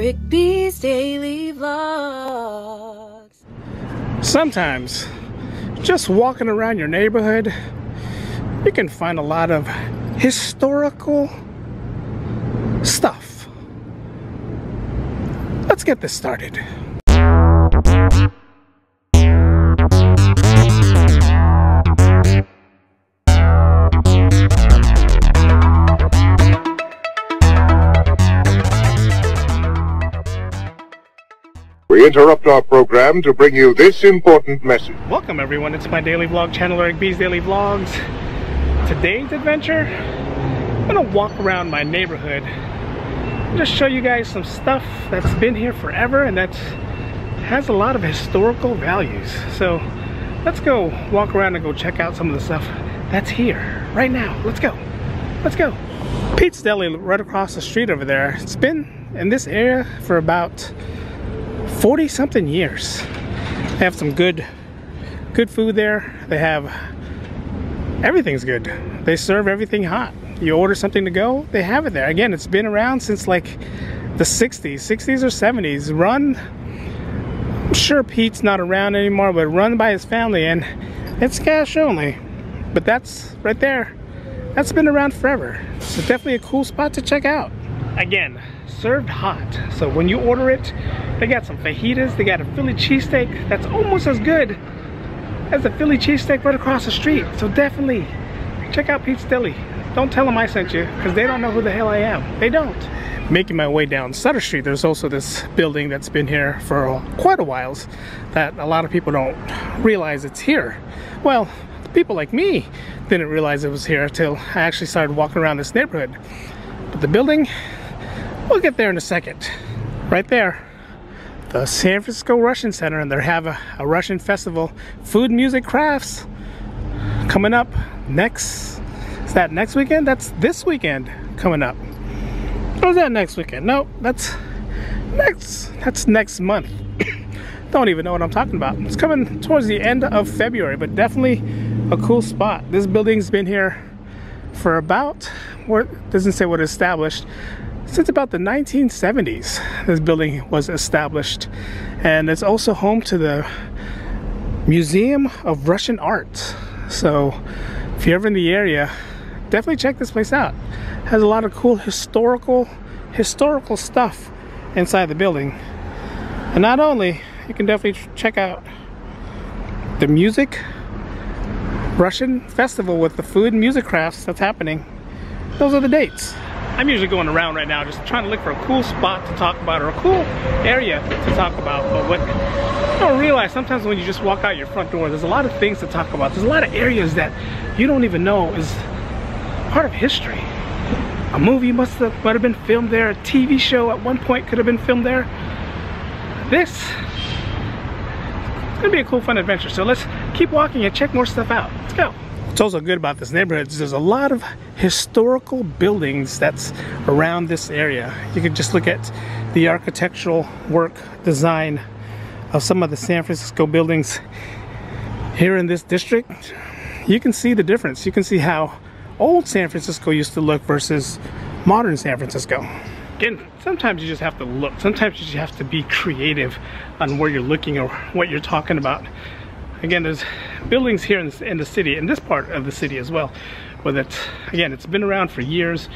Rick B's Daily Vlogs. Sometimes, just walking around your neighborhood, you can find a lot of historical stuff. Let's get this started. We interrupt our program to bring you this important message. Welcome everyone, it's my daily vlog channel, Rick B's Daily Vlogs. Today's adventure, I'm gonna walk around my neighborhood and just show you guys some stuff that's been here forever and that has a lot of historical values. So let's go walk around and go check out some of the stuff that's here right now. Let's go. Let's go. Pete's Deli right across the street over there. It's been in this area for about 40 something years. They have some good food there. They have everything's good. They serve everything hot. You order something to go, they have it there. Again, it's been around since like the 60s or 70s. I'm sure Pete's not around anymore, but run by his family, and it's cash only. But that's right there. That's been around forever. So definitely a cool spot to check out. Again, served hot. So when you order it, they got some fajitas, they got a Philly cheesesteak that's almost as good as the Philly cheesesteak right across the street. So definitely check out Pete's Deli. Don't tell them I sent you, because they don't know who the hell I am. They don't. Making my way down Sutter Street, there's also this building that's been here for quite a while that a lot of people don't realize it's here. Well, people like me didn't realize it was here until I actually started walking around this neighborhood. But the building, we'll get there in a second. Right there, the San Francisco Russian Center, and they have a Russian festival, food, music, crafts, coming up next. Is that next weekend? That's this weekend coming up. Or is that next weekend? No, that's next month. Don't even know what I'm talking about. It's coming towards the end of February, but definitely a cool spot. This building's been here for about, doesn't say what established, since about the 1970s. This building was established, and it's also home to the Museum of Russian Art. So if you're ever in the area, definitely check this place out. It has a lot of cool historical stuff inside the building. And not only, you can definitely check out the music Russian festival with the food and music crafts that's happening. Those are the dates. I'm usually going around right now just trying to look for a cool spot to talk about, or a cool area to talk about. But what I don't realize, sometimes when you just walk out your front door, there's a lot of things to talk about. There's a lot of areas that you don't even know is part of history. A movie might have been filmed there. A TV show at one point could have been filmed there. This is gonna be a cool, fun adventure. So let's keep walking and check more stuff out. Let's go. What's also good about this neighborhood is there's a lot of historical buildings that's around this area. You can just look at the architectural work, design of some of the San Francisco buildings here in this district. You can see the difference. You can see how old San Francisco used to look versus modern San Francisco. Again, sometimes you just have to look. Sometimes you just have to be creative on where you're looking or what you're talking about. Again, there's buildings here in the city, in this part of the city as well, where it's been around for years,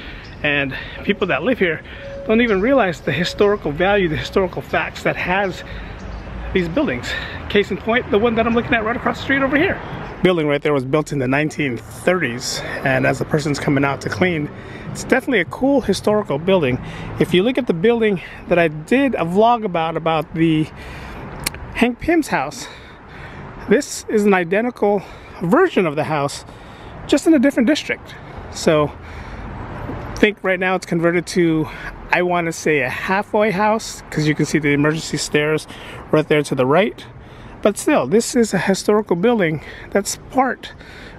and people that live here don't even realize the historical value, the historical facts that has these buildings. Case in point, the one that I'm looking at right across the street over here. Building right there was built in the 1930s, and as the person's coming out to clean, it's definitely a cool historical building. If you look at the building that I did a vlog about the Hank Pym's house, this is an identical version of the house, just in a different district. So I think right now it's converted to, I want to say, a halfway house, because you can see the emergency stairs right there to the right. But still, this is a historical building that's part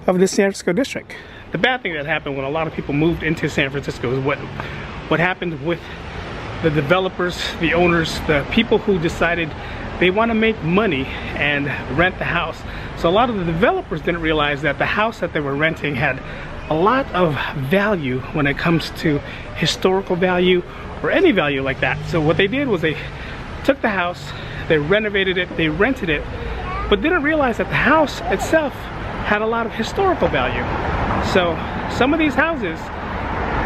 of the San Francisco district. The bad thing that happened when a lot of people moved into San Francisco is what happened with the developers, the owners, the people who decided they want to make money and rent the house. So a lot of the developers didn't realize that the house that they were renting had a lot of value when it comes to historical value or any value like that. So what they did was they took the house, they renovated it, they rented it, but didn't realize that the house itself had a lot of historical value. So some of these houses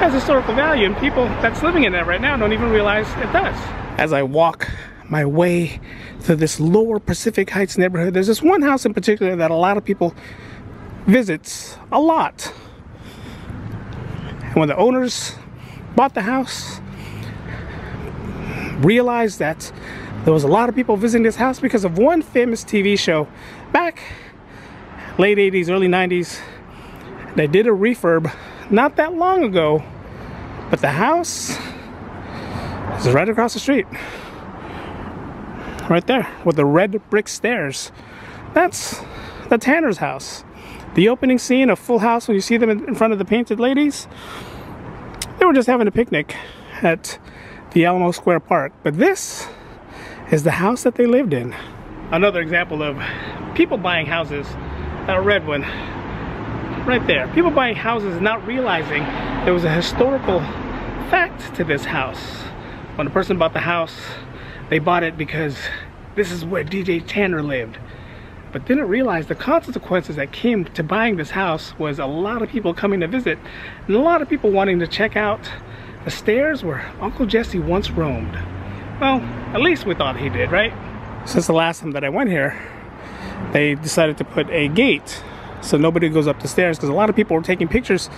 has historical value, and people that's living in it right now don't even realize it does. As I walk my way to this lower Pacific Heights neighborhood, there's this one house in particular that a lot of people visits a lot. And when the owners bought the house, realized that there was a lot of people visiting this house because of one famous TV show back late 80s, early 90s. They did a refurb not that long ago, but the house is right across the street. Right there with the red brick stairs. That's the Tanner's house. The opening scene of Full House, when you see them in front of the painted ladies, they were just having a picnic at the Alamo Square Park. But this is the house that they lived in. Another example of people buying houses. That red one right there. People buying houses not realizing there was a historical fact to this house. When the person bought the house, they bought it because this is where DJ Tanner lived. But didn't realize the consequences that came to buying this house was a lot of people coming to visit and a lot of people wanting to check out the stairs where Uncle Jesse once roamed. Well, at least we thought he did, right? Since the last time that I went here, they decided to put a gate so nobody goes up the stairs, because a lot of people were taking pictures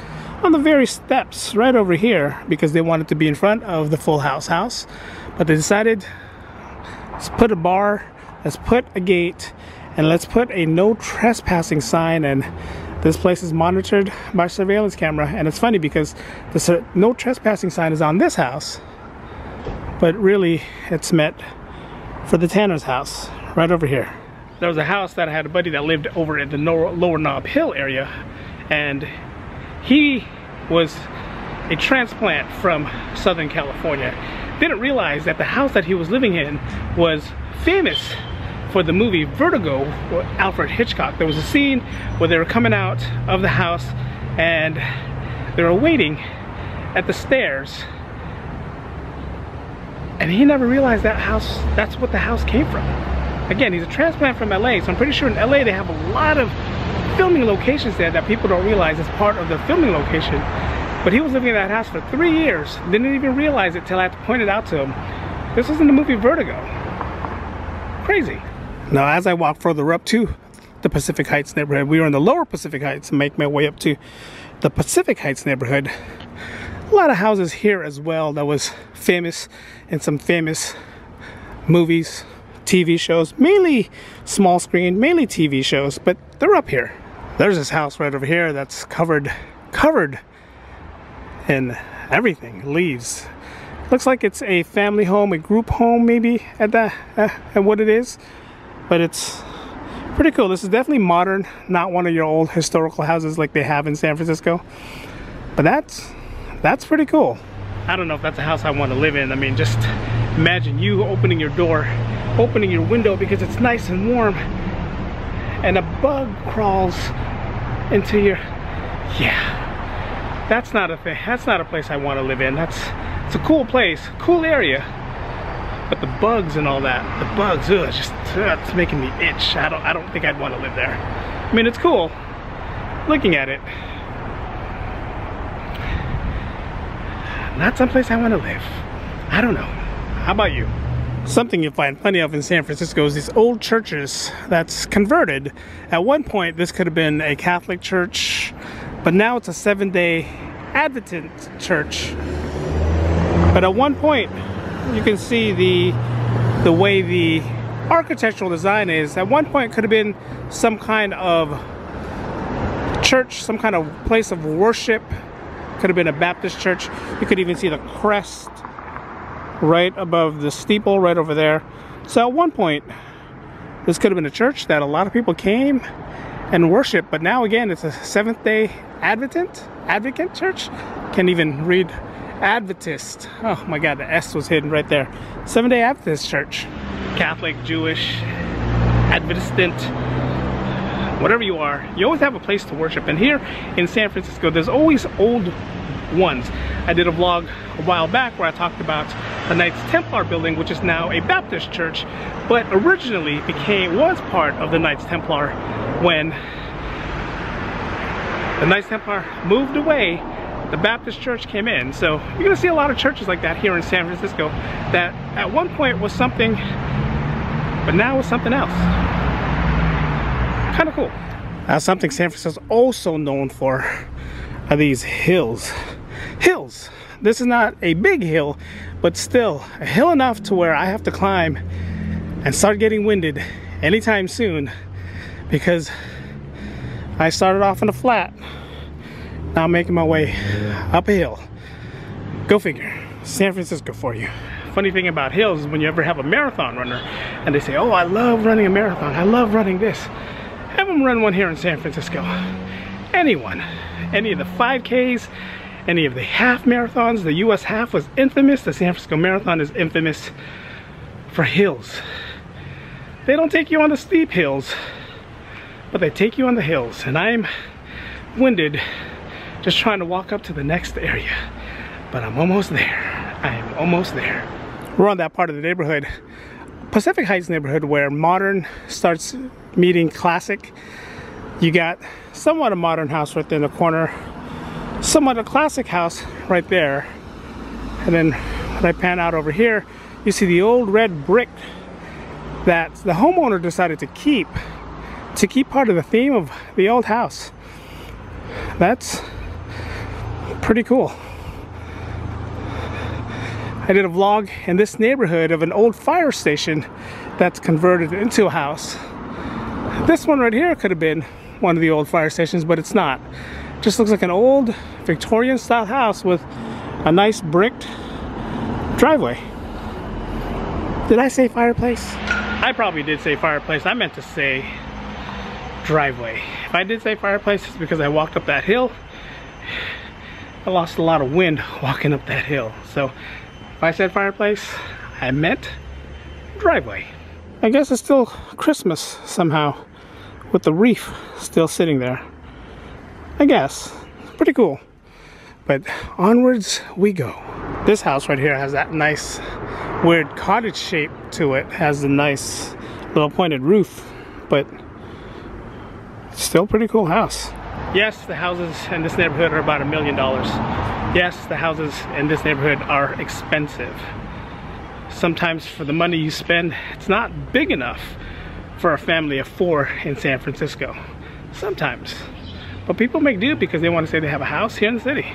on the very steps right over here because they wanted to be in front of the Full House. But they decided, let's put a bar, let's put a gate, and let's put a no trespassing sign. And this place is monitored by surveillance camera. And it's funny because the no trespassing sign is on this house, but really it's meant for the Tanner's house right over here. There was a house that I had a buddy that lived over in the Lower Knob Hill area, and he was a transplant from Southern California. Didn't realize that the house that he was living in was famous for the movie Vertigo with Alfred Hitchcock. There was a scene where they were coming out of the house and they were waiting at the stairs, and he never realized that house, that's what the house came from. Again, he's a transplant from LA, so I'm pretty sure in LA they have a lot of filming locations there that people don't realize is part of the filming location. But he was living in that house for 3 years, didn't even realize it till I had to point it out to him. This was in the movie Vertigo. Crazy. Now, as I walk further up to the Pacific Heights neighborhood, we were in the lower Pacific Heights, and make my way up to the Pacific Heights neighborhood. A lot of houses here as well that was famous in some famous movies, TV shows, mainly small screen, mainly TV shows, but they're up here. There's this house right over here that's covered in everything, leaves. Looks like it's a family home, a group home maybe at what it is, but it's pretty cool. This is definitely modern, not one of your old historical houses like they have in San Francisco, but that's pretty cool. I don't know if that's a house I want to live in. I mean, just imagine you opening your door, opening your window because it's nice and warm, and a bug crawls into your, yeah, that's not a thing. That's not a place I want to live in. It's a cool place, cool area, but the bugs and all that, the bugs, it's making me itch. I don't think I'd want to live there. I mean, it's cool looking at it. Not someplace I want to live. I don't know. How about you? Something you find plenty of in San Francisco is these old churches that's converted. At one point, this could have been a Catholic church, but now it's a Seventh-day Adventist church. But at one point, you can see the way the architectural design is. At one point, it could have been some kind of church, some kind of place of worship. Could have been a Baptist church. You could even see the crest right above the steeple right over there. So at one point, this could have been a church that a lot of people came and worshiped, but now again, it's a Seventh-day Adventist church. Can't even read Adventist. Oh my God, the S was hidden right there. Seventh-day Adventist church. Catholic, Jewish, Adventist, whatever you are, you always have a place to worship. And here in San Francisco, there's always old ones. I did a vlog a while back where I talked about the Knights Templar building, which is now a Baptist church, but originally was part of the Knights Templar. When the Knights Templar moved away, the Baptist church came in. So you're gonna see a lot of churches like that here in San Francisco that at one point was something, but now it's something else. Kind of cool. Something San Francisco is also known for are these hills. Hills. This is not a big hill, but still a hill enough to where I have to climb and start getting winded anytime soon, because I started off in a flat. Now I'm making my way up a hill. Go figure. San Francisco for you. Funny thing about hills is when you ever have a marathon runner and they say, oh, I love running a marathon, I love running this. Have them run one here in San Francisco. Anyone. Any of the 5Ks, any of the half marathons. The US half was infamous. The San Francisco Marathon is infamous for hills. They don't take you on the steep hills, but they take you on the hills. And I'm winded just trying to walk up to the next area. But I'm almost there. I'm almost there. We're on that part of the neighborhood, Pacific Heights neighborhood, where modern starts meeting classic. You got somewhat a modern house right there in the corner, somewhat a classic house right there. And then when I pan out over here, you see the old red brick that the homeowner decided to keep part of the theme of the old house. That's pretty cool. I did a vlog in this neighborhood of an old fire station that's converted into a house. This one right here could have been one of the old fire stations, but it's not. Just looks like an old Victorian style house with a nice bricked driveway. Did I say fireplace? I probably did say fireplace. I meant to say driveway. If I did say fireplace, it's because I walked up that hill. I lost a lot of wind walking up that hill. So if I said fireplace, I meant driveway. I guess it's still Christmas somehow, with the wreath still sitting there. I guess. Pretty cool. But onwards we go. This house right here has that nice weird cottage shape to it. Has a nice little pointed roof, but still pretty cool house. Yes, the houses in this neighborhood are about $1 million. Yes, the houses in this neighborhood are expensive. Sometimes for the money you spend, it's not big enough for a family of 4 in San Francisco. Sometimes. But people make do because they want to say they have a house here in the city.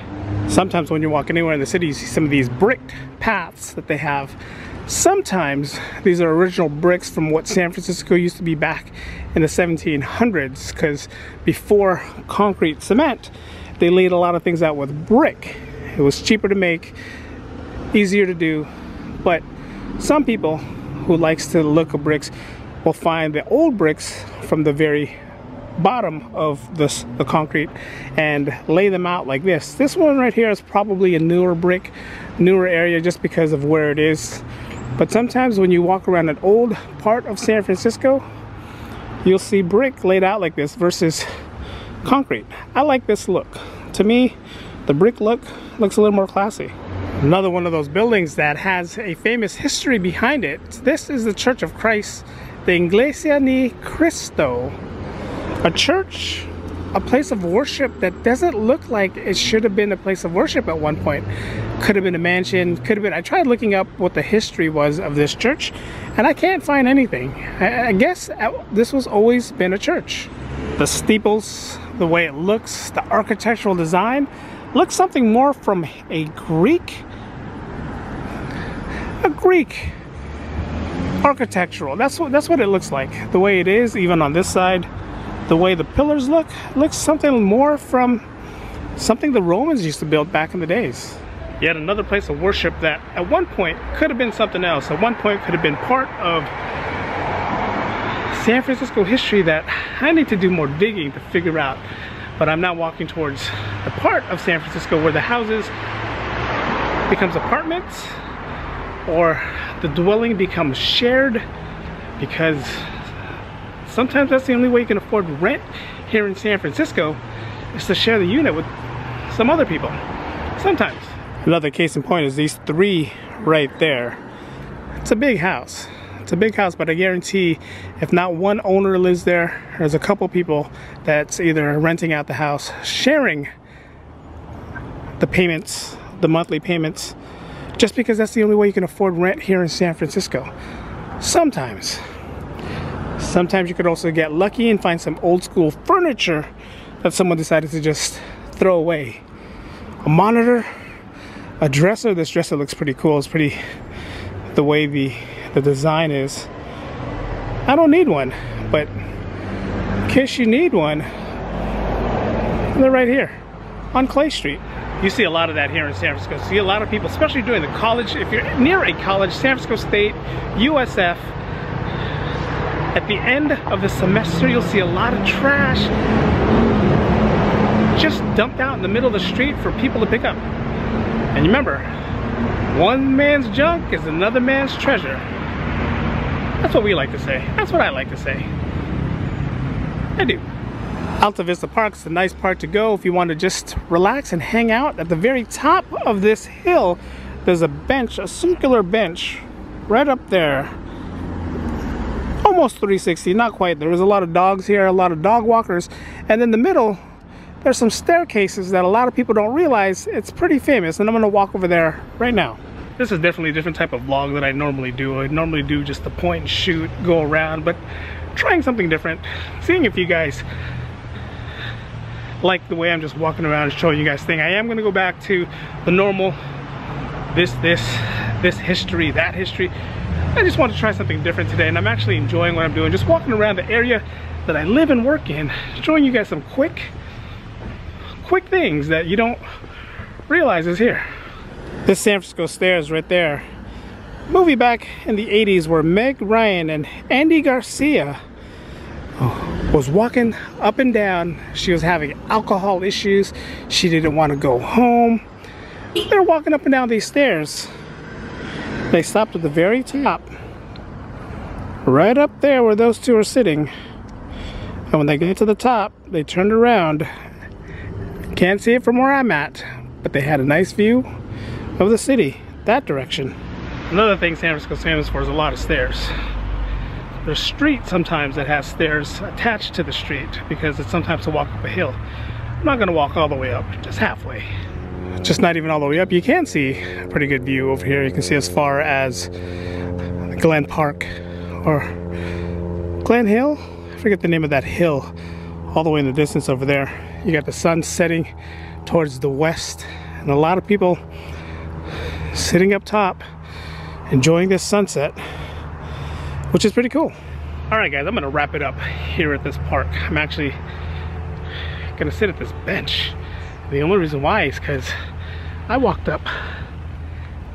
Sometimes when you walk anywhere in the city, you see some of these bricked paths that they have. Sometimes these are original bricks from what San Francisco used to be back in the 1700s, because before concrete cement, they laid a lot of things out with brick. It was cheaper to make, easier to do, but some people who likes the look of bricks will find the old bricks from the very bottom of the concrete and lay them out like this. This one right here is probably a newer brick, newer area just because of where it is. But sometimes when you walk around an old part of San Francisco, you'll see brick laid out like this versus concrete. I like this look. To me, the brick look looks a little more classy. Another one of those buildings that has a famous history behind it. This is the Church of Christ, the Iglesia ni Cristo. A church, a place of worship that doesn't look like it should have been a place of worship at one point. Could have been a mansion, could have been. I tried looking up what the history was of this church, and I can't find anything. I guess this was always been a church. The steeples, the way it looks, the architectural design, looks something more from a Greek architectural. That's what it looks like. The way it is, even on this side. The way the pillars looks something more from something the Romans used to build back in the days. Yet another place of worship that at one point could have been something else. At one point could have been part of San Francisco history that I need to do more digging to figure out. But I'm now walking towards the part of San Francisco where the houses becomes apartments, or the dwelling becomes shared because Sometimes that's the only way you can afford rent here in San Francisco, is to share the unit with some other people. Sometimes. Another case in point is these three right there. It's a big house. It's a big house, but I guarantee if not one owner lives there, there's a couple people that's either renting out the house, sharing the payments, the monthly payments, just because that's the only way you can afford rent here in San Francisco. Sometimes you could also get lucky and find some old school furniture that someone decided to just throw away. A monitor, a dresser. This dresser looks pretty cool. It's pretty, the way the design is. I don't need one, but in case you need one, they're right here on Clay Street. You see a lot of that here in San Francisco. See a lot of people, especially during the college, if you're near a college, San Francisco State, USF, at the end of the semester, you'll see a lot of trash just dumped out in the middle of the street for people to pick up. And remember, one man's junk is another man's treasure. That's what we like to say. That's what I like to say. I do. Alta Vista Park is a nice park to go if you want to just relax and hang out. At the very top of this hill, there's a bench, a circular bench, right up there. Almost 360, not quite. There's a lot of dogs here, a lot of dog walkers. And in the middle, there's some staircases that a lot of people don't realize. It's pretty famous, and I'm gonna walk over there right now. This is definitely a different type of vlog that I normally do. I normally do just the point and shoot, go around, but trying something different. Seeing if you guys like the way I'm just walking around and showing you guys things. I am gonna go back to the normal, this history, that history. I just want to try something different today, and I'm actually enjoying what I'm doing. Just walking around the area that I live and work in, showing you guys some quick things that you don't realize is here. This San Francisco Stairs right there. Movie back in the 80s where Meg Ryan and Andy Garcia was walking up and down. She was having alcohol issues. She didn't want to go home. They're walking up and down these stairs. They stopped at the very top, right up there where those two are sitting. And when they get to the top, they turned around. Can't see it from where I'm at, but they had a nice view of the city, that direction. Another thing San Francisco's famous for is a lot of stairs. There's streets sometimes that has stairs attached to the street because it's sometimes to walk up a hill. I'm not gonna walk all the way up, just halfway. Just not even all the way up. You can see a pretty good view over here. You can see as far as Glen Park or Glen Hill. I forget the name of that hill. All the way in the distance over there. You got the sun setting towards the west, and a lot of people sitting up top enjoying this sunset, which is pretty cool. All right, guys, I'm gonna wrap it up here at this park. I'm actually gonna sit at this bench. The only reason why is because I walked up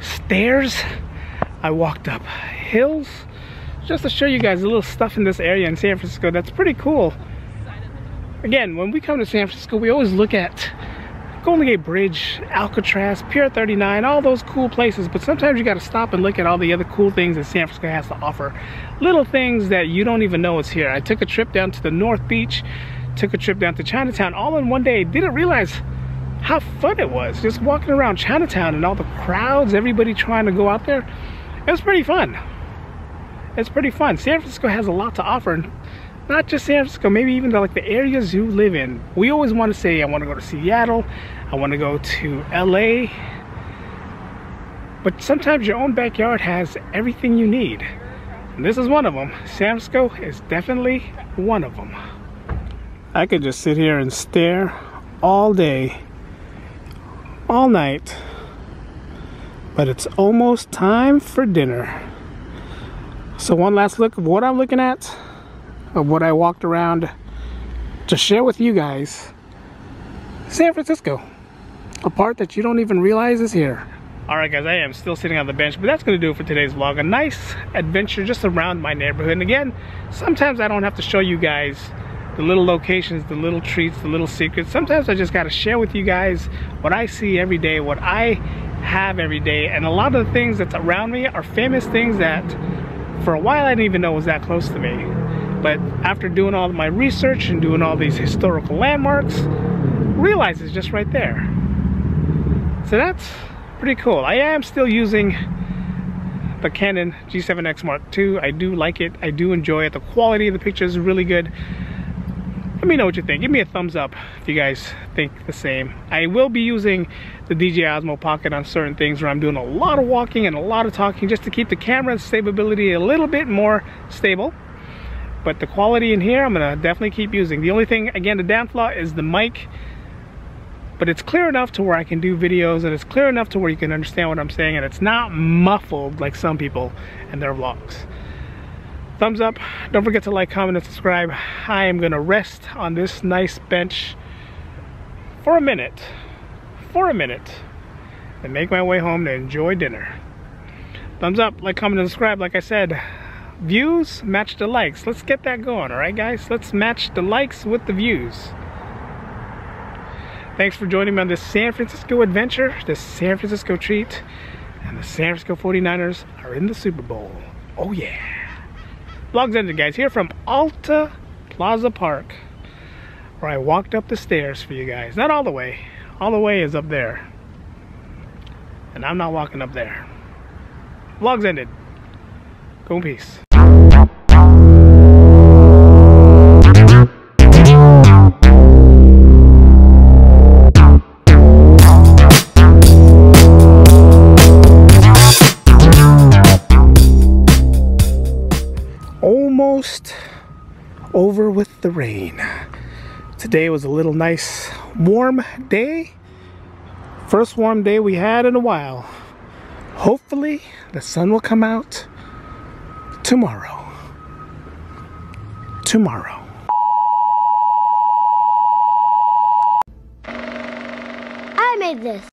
stairs, I walked up hills, just to show you guys a little stuff in this area in San Francisco that's pretty cool. Again, when we come to San Francisco, we always look at Golden Gate Bridge, Alcatraz, Pier 39, all those cool places, but sometimes you got to stop and look at all the other cool things that San Francisco has to offer. Little things that you don't even know is here. I took a trip down to the North Beach, took a trip down to Chinatown, all in one day. Didn't realize how fun it was just walking around Chinatown and all the crowds, everybody trying to go out there. It was pretty fun. It's pretty fun. San Francisco has a lot to offer. Not just San Francisco, maybe even like the areas you live in. We always want to say, I want to go to Seattle, I want to go to LA. But sometimes your own backyard has everything you need. And this is one of them. San Francisco is definitely one of them. I could just sit here and stare all day, all night. But it's almost time for dinner. So one last look of what I'm looking at, of what I walked around to share with you guys. San Francisco, a part that you don't even realize is here. Alright guys, I am still sitting on the bench, but that's going to do it for today's vlog. A nice adventure just around my neighborhood. And again, sometimes I don't have to show you guys the little locations, the little treats, the little secrets. Sometimes I just got to share with you guys what I see every day, what I have every day. And a lot of the things that's around me are famous things that for a while I didn't even know was that close to me. But after doing all of my research and doing all these historical landmarks, realize it's just right there. So that's pretty cool. I am still using the Canon G7X Mark II. I do like it. I do enjoy it. The quality of the picture is really good. Let me know what you think. Give me a thumbs up if you guys think the same. I will be using the DJI Osmo Pocket on certain things where I'm doing a lot of walking and a lot of talking just to keep the camera stability a little bit more stable. But the quality in here, I'm gonna definitely keep using. The only thing, again, the down flaw is the mic. But it's clear enough to where I can do videos, and it's clear enough to where you can understand what I'm saying, and it's not muffled like some people in their vlogs. Thumbs up. Don't forget to like, comment, and subscribe. I am gonna rest on this nice bench for a minute, and make my way home to enjoy dinner. Thumbs up, like, comment, and subscribe. Like I said, views match the likes. Let's get that going, all right, guys? Let's match the likes with the views. Thanks for joining me on this San Francisco adventure, this San Francisco treat, and the San Francisco 49ers are in the Super Bowl. Oh yeah. Vlog's ended, guys. Here from Alta Plaza Park, where I walked up the stairs for you guys. Not all the way. All the way is up there. And I'm not walking up there. Vlog's ended. Go in peace. Almost over with the rain. Today was a little nice warm day. First warm day we had in a while. Hopefully the sun will come out tomorrow. I made this.